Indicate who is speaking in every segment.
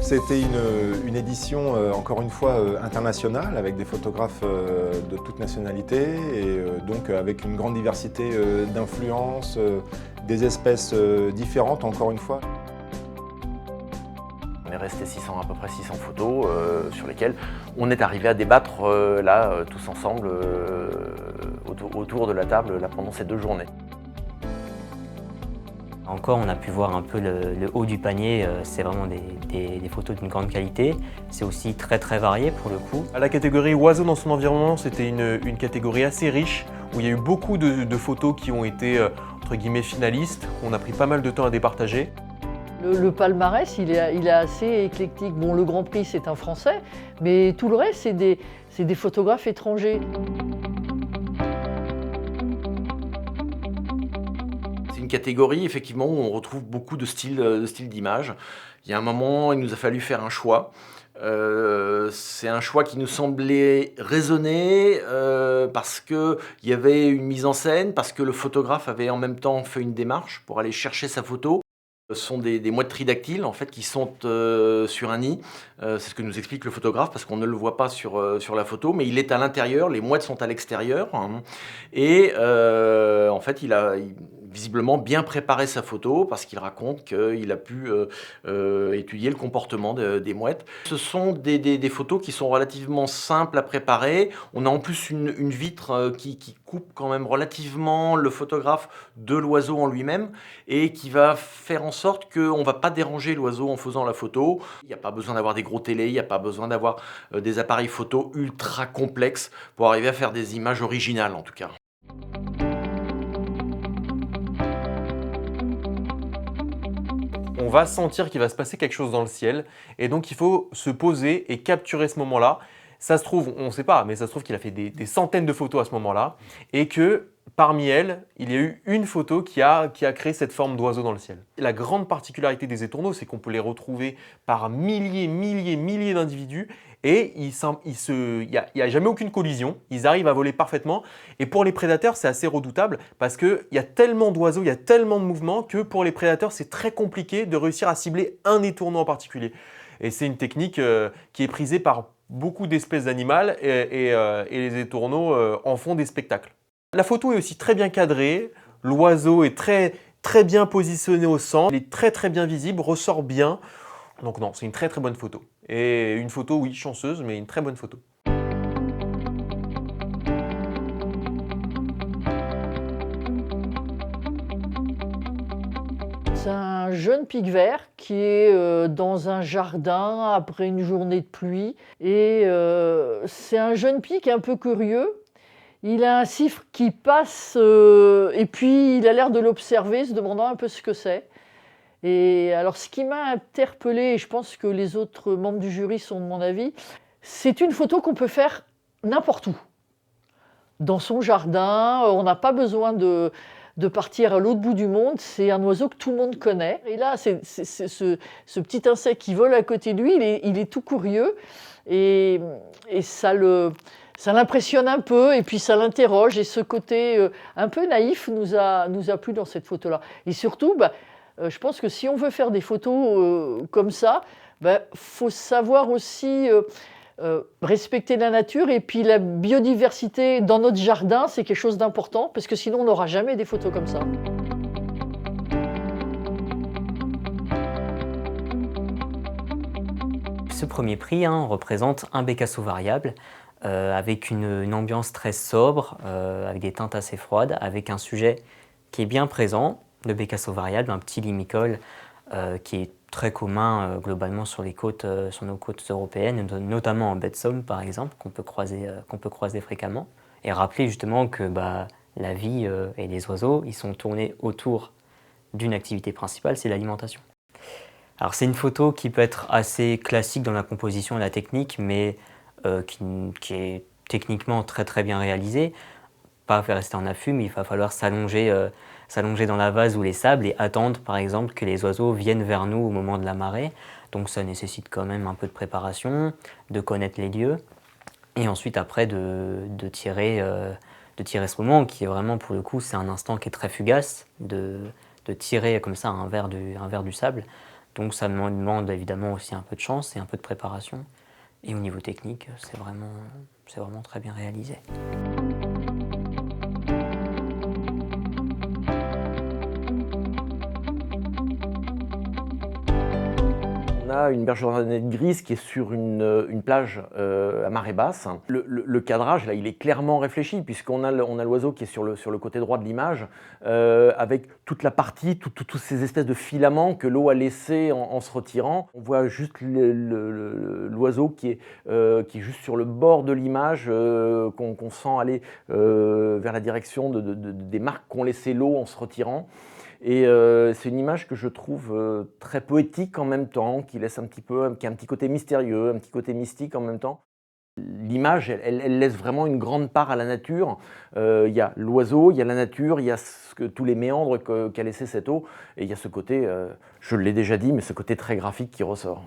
Speaker 1: C'était une édition, encore une fois, internationale, avec des photographes de toutes nationalités, et donc avec une grande diversité d'influences, des espèces différentes, encore une fois.
Speaker 2: On est resté à peu près 600 photos sur lesquelles on est arrivé à débattre tous ensemble autour de la table pendant ces 2 journées.
Speaker 3: Encore, on a pu voir un peu le haut du panier, c'est vraiment des photos d'une grande qualité. C'est aussi très varié pour le coup.
Speaker 4: La catégorie oiseaux dans son environnement, c'était une catégorie assez riche, où il y a eu beaucoup de photos qui ont été entre guillemets finalistes. On a pris pas mal de temps à départager.
Speaker 5: Le palmarès, il est assez éclectique. Bon, le Grand Prix, c'est un Français, mais tout le reste, c'est des photographes étrangers.
Speaker 2: C'est une catégorie, effectivement, où on retrouve beaucoup de styles d'images. Il y a un moment, il nous a fallu faire un choix. C'est un choix qui nous semblait raisonné parce qu'il y avait une mise en scène, parce que le photographe avait en même temps fait une démarche pour aller chercher sa photo. Ce sont des mouettes tridactyles en fait, qui sont sur un nid. C'est ce que nous explique le photographe parce qu'on ne le voit pas sur la photo, mais il est à l'intérieur, les mouettes sont à l'extérieur. Et en fait, il a visiblement bien préparé sa photo parce qu'il raconte qu'il a pu étudier le comportement des mouettes. Ce sont des photos qui sont relativement simples à préparer. On a en plus une vitre qui coupe quand même relativement le photographe de l'oiseau en lui-même et qui va faire en sorte qu'on ne va pas déranger l'oiseau en faisant la photo. Il n'y a pas besoin d'avoir des gros télés, il n'y a pas besoin d'avoir des appareils photo ultra complexes pour arriver à faire des images originales en tout cas.
Speaker 4: On va sentir qu'il va se passer quelque chose dans le ciel et donc il faut se poser et capturer ce moment-là. Ça se trouve, on ne sait pas, mais ça se trouve qu'il a fait des centaines de photos à ce moment-là et que parmi elles, il y a eu une photo qui a créé cette forme d'oiseau dans le ciel. La grande particularité des étourneaux, c'est qu'on peut les retrouver par milliers d'individus et il n'y a jamais aucune collision, ils arrivent à voler parfaitement. Et pour les prédateurs, c'est assez redoutable parce qu'il y a tellement d'oiseaux, il y a tellement de mouvements que pour les prédateurs, c'est très compliqué de réussir à cibler un étourneau en particulier. Et c'est une technique qui est prisée par beaucoup d'espèces d'animaux et les étourneaux en font des spectacles. La photo est aussi très bien cadrée, l'oiseau est très bien positionné au centre, il est très bien visible, ressort bien. Donc non, c'est une très bonne photo. Et une photo, oui, chanceuse, mais une très bonne photo.
Speaker 5: C'est un jeune pic vert qui est dans un jardin après une journée de pluie. Et c'est un jeune pic un peu curieux. Il a un cifre qui passe et puis il a l'air de l'observer, se demandant un peu ce que c'est. Et alors ce qui m'a interpellée, et je pense que les autres membres du jury sont de mon avis, c'est une photo qu'on peut faire n'importe où. Dans son jardin, on n'a pas besoin de partir à l'autre bout du monde, c'est un oiseau que tout le monde connaît. Et là, c'est ce petit insecte qui vole à côté de lui, il est tout curieux et ça l'impressionne un peu et puis ça l'interroge. Et ce côté un peu naïf nous a plu dans cette photo-là. Et surtout, je pense que si on veut faire des photos comme ça, faut savoir aussi respecter la nature et puis la biodiversité dans notre jardin, c'est quelque chose d'important parce que sinon on n'aura jamais des photos comme ça.
Speaker 3: Ce premier prix représente un bécasseau variable avec une ambiance très sobre, avec des teintes assez froides, avec un sujet qui est bien présent. Le bécasseau variable, un petit limicole qui est très commun globalement sur nos côtes européennes, notamment en baie de Somme par exemple, qu'on peut croiser fréquemment. Et rappeler justement que la vie et les oiseaux, ils sont tournés autour d'une activité principale, c'est l'alimentation. Alors c'est une photo qui peut être assez classique dans la composition et la technique, mais qui est techniquement très bien réalisée. Pas faire rester en affût, mais il va falloir s'allonger dans la vase ou les sables et attendre par exemple que les oiseaux viennent vers nous au moment de la marée. Donc ça nécessite quand même un peu de préparation, de connaître les lieux et ensuite après de tirer ce moment qui est vraiment pour le coup c'est un instant qui est très fugace, de tirer comme ça un verre du sable. Donc ça demande évidemment aussi un peu de chance et un peu de préparation. Et au niveau technique, c'est vraiment très bien réalisé.
Speaker 2: On a une bergeronnette grise qui est sur une plage à marée basse. Le cadrage, là, il est clairement réfléchi puisqu'on a l'oiseau qui est sur le côté droit de l'image avec toute la partie, toutes ces espèces de filaments que l'eau a laissés en se retirant. On voit juste l'oiseau qui est juste sur le bord de l'image, qu'on sent aller vers la direction des marques qu'ont laissé l'eau en se retirant. Et c'est une image que je trouve très poétique en même temps, qui a un petit côté mystérieux, un petit côté mystique en même temps. L'image, elle laisse vraiment une grande part à la nature. Il y a l'oiseau, il y a la nature, il y a tous les méandres qu'a laissé cette eau. Et il y a ce côté, je l'ai déjà dit, mais ce côté très graphique qui ressort.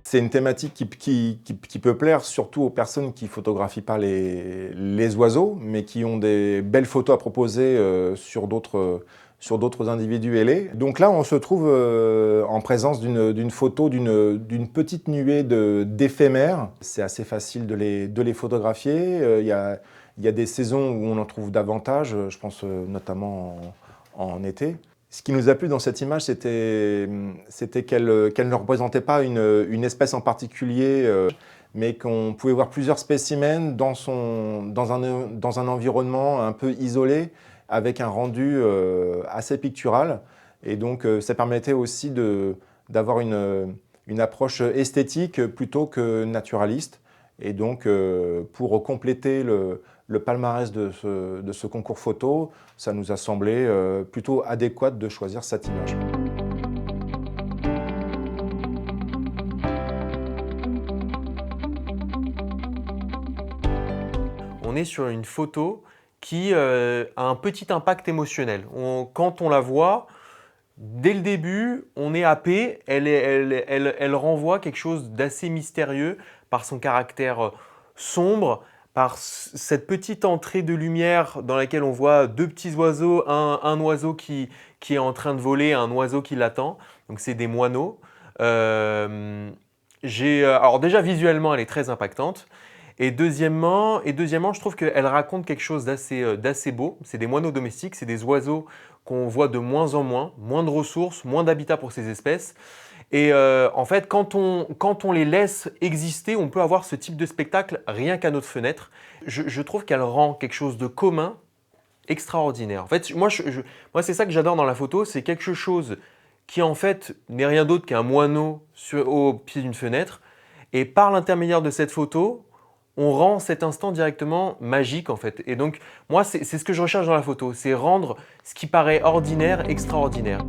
Speaker 1: C'est une thématique qui peut plaire surtout aux personnes qui ne photographient pas les oiseaux, mais qui ont des belles photos à proposer sur d'autres individus ailés. Donc là, on se trouve en présence d'une photo d'une petite nuée d'éphémères. C'est assez facile de les photographier. Il y a des saisons où on en trouve davantage, je pense notamment en été. Ce qui nous a plu dans cette image, c'était qu'elle ne représentait pas une espèce en particulier, mais qu'on pouvait voir plusieurs spécimens dans un environnement un peu isolé, avec un rendu assez pictural. Et donc, ça permettait aussi d'avoir une approche esthétique plutôt que naturaliste. Et donc, pour compléter le palmarès de ce concours photo, ça nous a semblé plutôt adéquat de choisir cette image.
Speaker 4: On est sur une photo qui a un petit impact émotionnel. Quand on la voit, dès le début, on est happé. Elle renvoie quelque chose d'assez mystérieux par son caractère sombre, par cette petite entrée de lumière dans laquelle on voit deux petits oiseaux, un oiseau qui est en train de voler, un oiseau qui l'attend. Donc c'est des moineaux. Alors déjà visuellement, elle est très impactante. Et deuxièmement, je trouve qu'elle raconte quelque chose d'assez beau. C'est des moineaux domestiques, c'est des oiseaux qu'on voit de moins en moins de ressources, moins d'habitat pour ces espèces. Et en fait, quand on les laisse exister, on peut avoir ce type de spectacle rien qu'à notre fenêtre. Je trouve qu'elle rend quelque chose de commun extraordinaire. En fait, moi c'est ça que j'adore dans la photo, c'est quelque chose qui en fait n'est rien d'autre qu'un moineau au pied d'une fenêtre. Et par l'intermédiaire de cette photo, on rend cet instant directement magique en fait. Et donc moi c'est ce que je recherche dans la photo, c'est rendre ce qui paraît ordinaire extraordinaire.